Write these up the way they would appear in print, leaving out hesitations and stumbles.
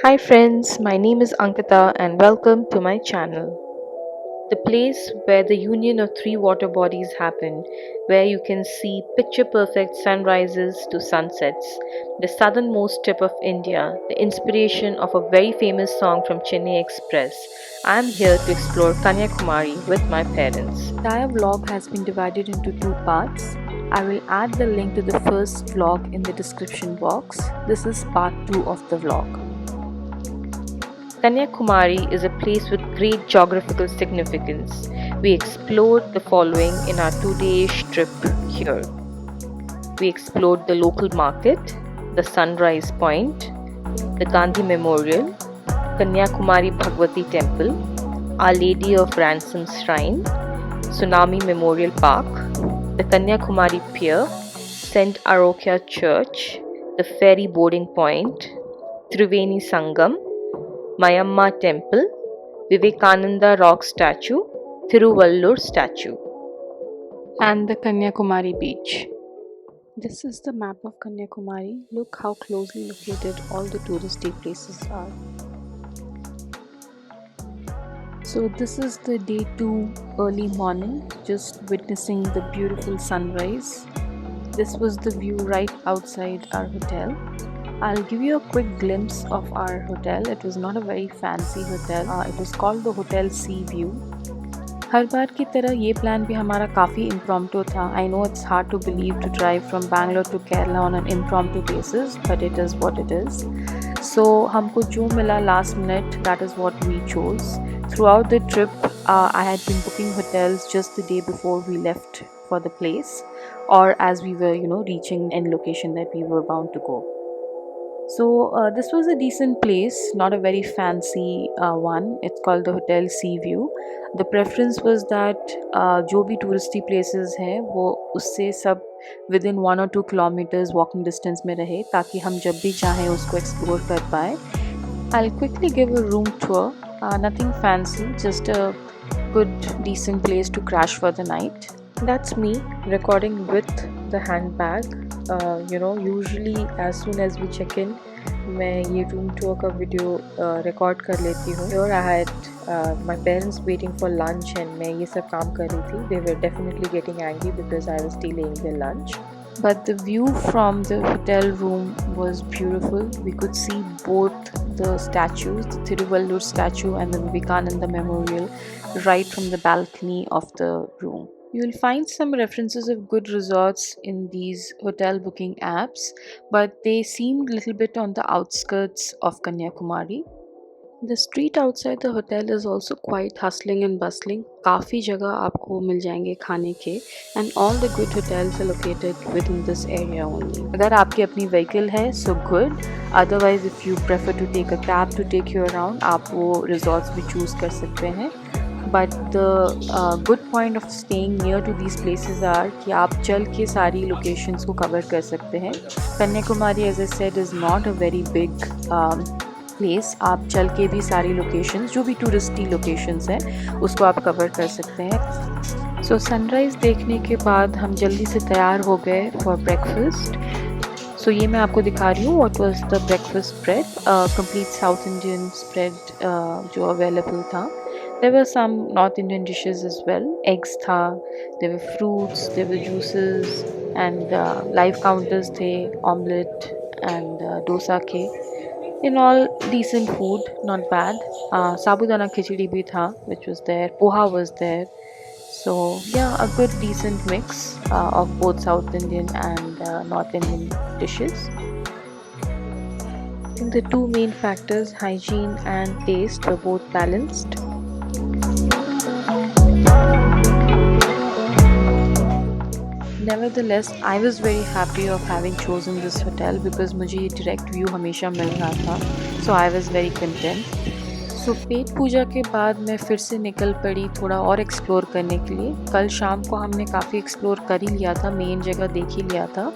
Hi friends, my name is Ankita and welcome to my channel. The place where the union of three water bodies happen, where you can see picture perfect sunrises to sunsets, the southernmost tip of India, the inspiration of a very famous song from Chennai Express. I am here to explore Kanyakumari with my parents. The entire vlog has been divided into two parts. I will add the link to the first vlog in the description box. This is part 2 of the vlog. Kanyakumari is a place with great geographical significance. We explored the following in our 2-day trip here. We explored the local market, the Sunrise Point, the Gandhi Memorial, Kanyakumari Bhagwati Temple, Our Lady of Ransom Shrine, Tsunami Memorial Park, the Kanyakumari Pier, St. Arokya Church, the ferry boarding point, Triveni Sangam, Mayamma Temple, Vivekananda Rock Statue, Thiruvallur Statue, and the Kanyakumari Beach. This is the map of Kanyakumari. Look how closely located all the touristy places are. So this is the day 2 early morning, just witnessing the beautiful sunrise. This was the view right outside our hotel. I'll give you a quick glimpse of our hotel. It was not a very fancy hotel. It was called the Hotel Sea View. हर बार की तरह ये plan भी हमारा काफ़ी impromptu था. I know it's hard to believe to drive from Bangalore to Kerala on an impromptu basis, but it is what it is. So हमको जो मिला last minute, that is what we chose. Throughout the trip, I had been booking hotels just the day before we left for the place, or as we were, reaching any location that we were bound to go. So this was a decent place, not a very fancy one. It's called the Hotel Sea View. The preference was that जो भी touristy places हैं वो उससे सब within 1 or 2 kilometers walking distance में रहे, ताकि हम जब भी चाहें उसको explore कर पाए. I'll quickly give a room tour. Nothing fancy, just a good decent place to crash for the night. That's me recording with the handbag. Usually as soon as we check in, मैं ये room tour का video record कर लेती हूँ. Here I had my parents waiting for lunch and मैं ये सब काम कर रही थी. They were definitely getting angry because I was delaying their lunch. But the view from the hotel room was beautiful. We could see both the statues, the Thiruvallur statue and the Vivekananda Memorial, right from the balcony of the room. You will find some references of good resorts in these hotel booking apps, but they seemed a little bit on the outskirts of Kanyakumari. The street outside the hotel is also quite hustling and bustling. काफ़ी जगह आपको मिल जाएंगे खाने के, and all the good hotels are located within this area only. अगर आपकी अपनी vehicle है so good. Otherwise, if you prefer to take a cab to take you around, आप वो resorts भी choose कर सकते हैं. But the good point of staying near to these places are कि आप चल के सारी locations को cover कर सकते हैं. Kanyakumari, as I said, is not a very big place. आप चल के भी सारी लोकेशंस, जो भी टूरिस्टी लोकेशंस हैं, उसको आप कवर कर सकते हैं. सो सनराइज़ देखने के बाद हम जल्दी से तैयार हो गए फॉर ब्रेकफास्ट. सो ये मैं आपको दिखा रही हूँ what was the breakfast spread. Complete south Indian spread जो अवेलेबल था. There were some North Indian dishes as well. Eggs था, there were fruits, there were juices, and live counters थे, omelette and dosa के. In all, decent food, not bad. Sabudana khichdi bhi tha, which was there. Poha was there. So yeah, a good decent mix of both South Indian and North Indian dishes. I think the two main factors, hygiene and taste, were both balanced. Nevertheless, I was very happy of having chosen this hotel because मुझे ये direct view हमेशा मिल रहा था. So I was very content. So पेट पूजा के बाद मैं फिर से निकल पड़ी थोड़ा और एक्सप्लोर करने के लिए. कल शाम को हमने काफ़ी एक्सप्लोर कर ही लिया था, मेन जगह देख ही लिया था.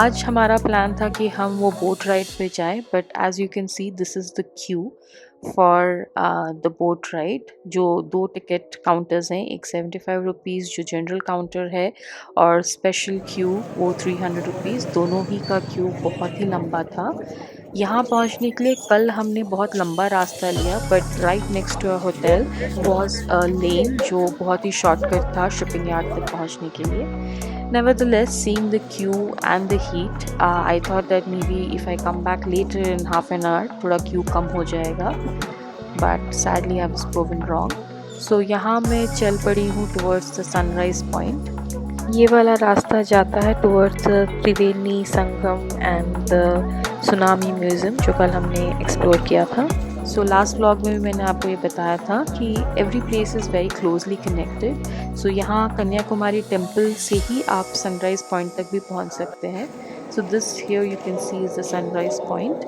आज हमारा प्लान था कि हम वो बोट राइड पे जाएं, but as you can see this is the queue for the boat ride. जो 2 टिकट काउंटर्स हैं, एक 75 रुपीज़ जो जनरल काउंटर है और स्पेशल क्यू वो 300 रुपीज़. दोनों ही का क्यू बहुत ही लंबा था. यहाँ पहुँचने के लिए कल हमने बहुत लंबा रास्ता लिया, but right next to a hotel was a lane जो बहुत ही शॉर्टकट था शिपिंग यार्ड तक पहुँचने के लिए. Nevertheless, seeing the queue and the heat, I thought that maybe if I come back later in half an hour, थोड़ा queue कम हो जाएगा. But sadly, I was proven wrong. So यहाँ मैं चल पड़ी हूँ towards the sunrise point. ये वाला रास्ता जाता है towards the Triveni Sangam and the tsunami museum जो कल हमने एक्सप्लोर किया था. सो लास्ट व्लॉग में भी मैंने आपको ये बताया था कि every place is very closely connected. So यहाँ कन्याकुमारी टेम्पल से ही आप सनराइज़ पॉइंट तक भी पहुँच सकते हैं. So this here you can C is the sunrise point.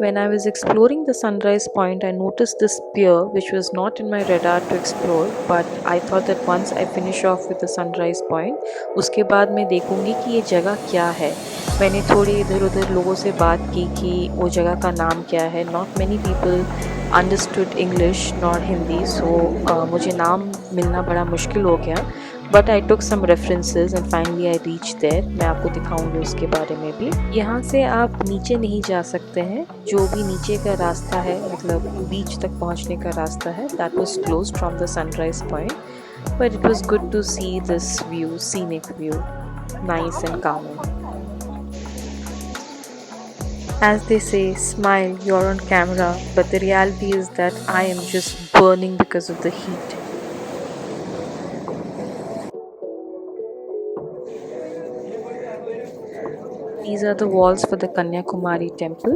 When I was exploring the sunrise point, I noticed this pier which was not in my radar to explore, but I thought that once I finish off with the sunrise point, उसके बाद मैं देखूँगी कि ये जगह क्या है. मैंने थोड़े इधर उधर लोगों से बात की कि वो जगह का नाम क्या है. Not many people understood English nor Hindi, so मुझे नाम मिलना बड़ा मुश्किल हो गया. But I took some references and finally I reach there. मैं आपको दिखाऊंगी उसके बारे में भी. यहाँ से आप नीचे नहीं जा सकते हैं. जो भी नीचे का रास्ता है, मतलब बीच तक पहुँचने का रास्ता है, that was closed from the sunrise point. But it was good to see this view, scenic view, nice and calming. As they say, smile, you're on camera, but the reality is that I am just burning because of the heat. These are the walls for the Kanyakumari temple.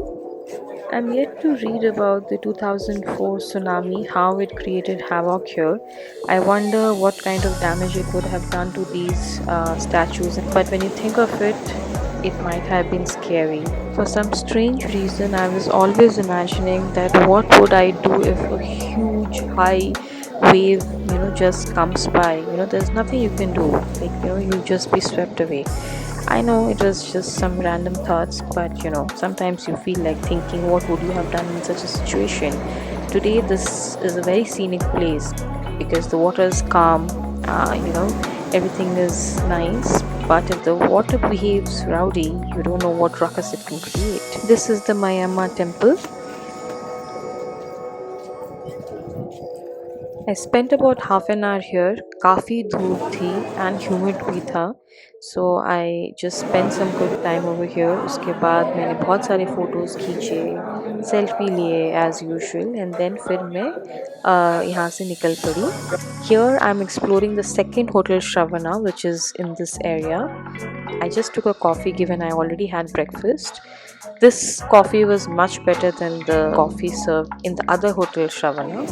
I'm yet to read about the 2004 tsunami, how it created havoc here. I wonder what kind of damage it would have done to these statues. But when you think of it, it might have been scary. For some strange reason, I was always imagining that what would I do if a huge high wave, just comes by. There's nothing you can do. Like, you'll just be swept away. I know it was just some random thoughts, but sometimes you feel like thinking, what would you have done in such a situation? Today, this is a very scenic place because the water is calm, everything is nice. But if the water behaves rowdy, you don't know what ruckus it can create. This is the Mayamma temple. I spent about half an hour here. काफ़ी धूप थी and humid भी था. So I just spent some good time over here. उसके बाद मैंने बहुत सारे फ़ोटोज़ खींचे, सेल्फी लिए as usual, and then फिर मैं यहाँ से निकल पड़ी. Here I'm exploring the second hotel Shravana, which is in this area. I just took a coffee given I already had breakfast. This coffee was much better than the coffee served in the other hotel Shravana.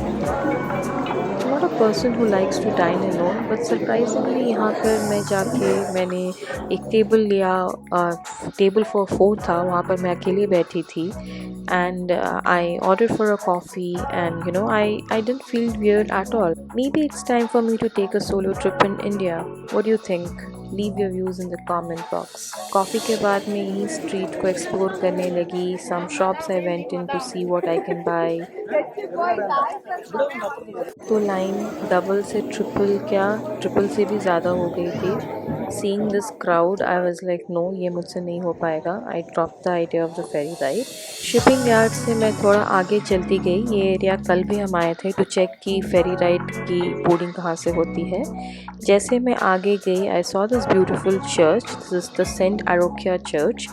Not a person who likes to dine alone, but surprisingly यहाँ पर मैं जाके मैंने एक table लिया. Table for 4 था, वहाँ पर मैं अकेले बैठी थी. And I ordered for a coffee, and I didn't feel weird at all. Maybe it's time for me to take a solo trip in India. What do you think? Leave your views in the comment box. Coffee के बाद मैं यहीं street को explore करने लगी. Some shops I went in to see what I can buy. तो line double से triple से भी ज़्यादा हो गई थी. Seeing this crowd, I was like, no, ये मुझसे नहीं हो पाएगा. I dropped the idea of the ferry ride. Shipping yard से मैं थोड़ा आगे चलती गई. ये एरिया कल भी हम आए थे टू चेक कि फेरी राइड की बोर्डिंग कहाँ से होती है. जैसे मैं आगे गई, I saw this beautiful church. This is the saint Arokia church.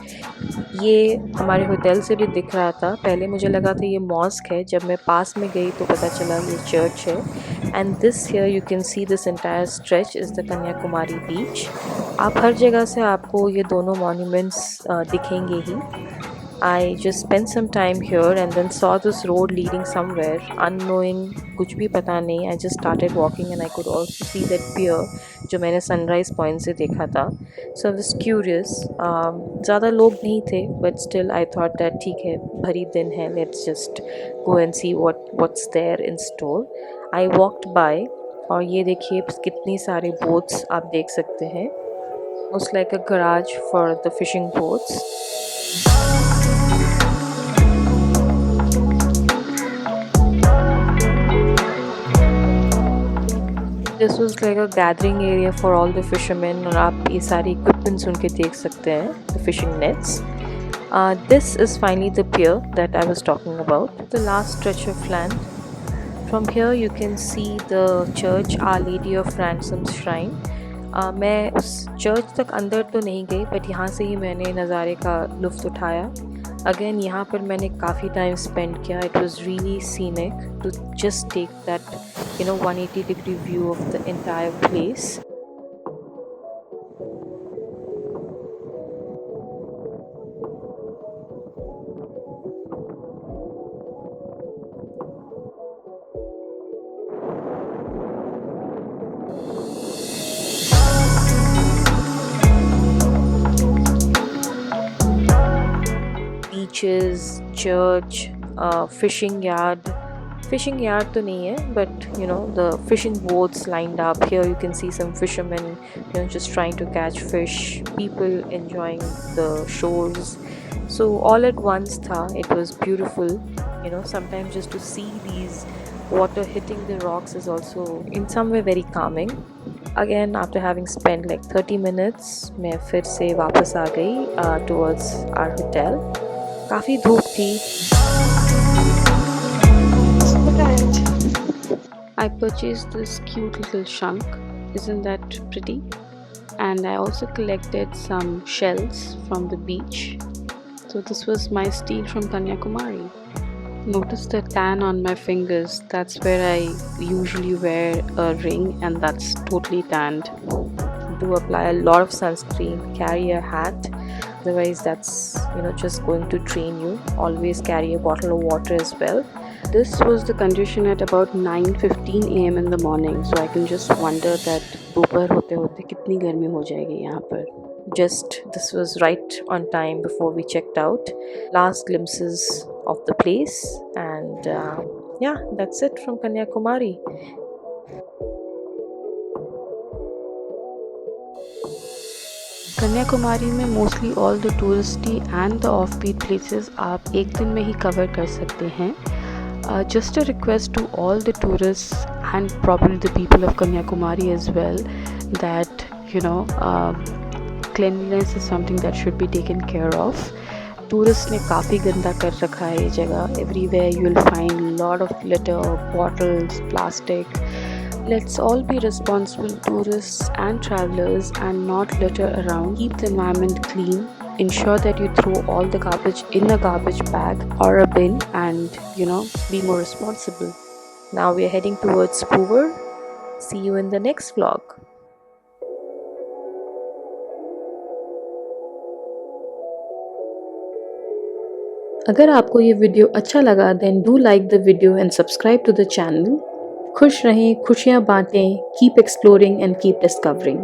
ये हमारे होटल से भी दिख रहा था. पहले मुझे लगा था ये मॉस्क है. जब मैं पास में गई तो पता चला ये चर्च है. And this here you can see this entire stretch is the Kanyakumari beach. आप हर जगह से आपको ये दोनों मॉन्यूमेंट्स दिखेंगे ही. I just spent some time here and then saw this road leading somewhere unknowing. कुछ भी पता नहीं. I just started walking and I could also see that pier जो मैंने sunrise point से देखा था. So I was curious. ज़्यादा लोग नहीं थे, but still I thought that ठीक है, भरी दिन है, let's just go and see what's there in store. I walked by और ये देखिए कितनी सारे boats आप देख सकते हैं. Almost like a garage for the fishing boats. This was like a gathering area for all the fisherman और आप ये सारे इक्विपमेंट्स उनके देख सकते हैं, the fishing nets. This is finally the pier that I was talking about, the last stretch of land. From here you can see the church, Our Lady of Ransom Shrine. मैं उस church तक अंदर तो नहीं गई, but यहाँ से ही मैंने नज़ारे का लुत्फ़ उठाया. अगेन यहाँ पर मैंने काफ़ी टाइम स्पेंड किया. It was really scenic to just take that 180-degree view of the entire place. Beaches, church, fishing yard. Fishing yard to nahi hai, but the fishing boats lined up. Here you can see some fishermen, just trying to catch fish. People enjoying the shores. So all at once tha. It was beautiful. Sometimes just to see these water hitting the rocks is also in some way very calming. Again, after having spent like 30 minutes, मैं फिर से वापस आ गई towards our hotel. काफ़ी धूप थी. I purchased this cute little shank. Isn't that pretty? And I also collected some shells from the beach. So this was my steal from Kanyakumari. Notice the tan on my fingers. That's where I usually wear a ring, and that's totally tanned. Do apply a lot of sunscreen, carry a hat, otherwise that's just going to drain you. Always carry a bottle of water as well. This was the condition at about 9:15 a.m. in the morning, so I can just wonder that दोपहर होते होते कितनी गर्मी हो जाएगी यहाँ पर. This was right on time before we checked out. Last glimpses of the place, and yeah, that's it from Kanyakumari. Kanyakumari में mostly all the touristy and the off beat places आप एक दिन में ही कवर कर सकते हैं. Just a request to all the tourists and probably the people of Kanyakumari as well, that cleanliness is something that should be taken care of. Tourists ने काफ़ी गंदा कर रखा है ये जगह. Everywhere you will find lot of litter, bottles, plastic. Let's all be responsible tourists and travelers and not litter around. Keep the environment clean. Ensure that you throw all the garbage in a garbage bag or a bin, and be more responsible. Now we are heading towards Poover. See you in the next vlog. अगर आपको ये video अच्छा लगा, then do like the video and subscribe to the channel. खुश रहें, खुशियाँ बांटें, keep exploring and keep discovering.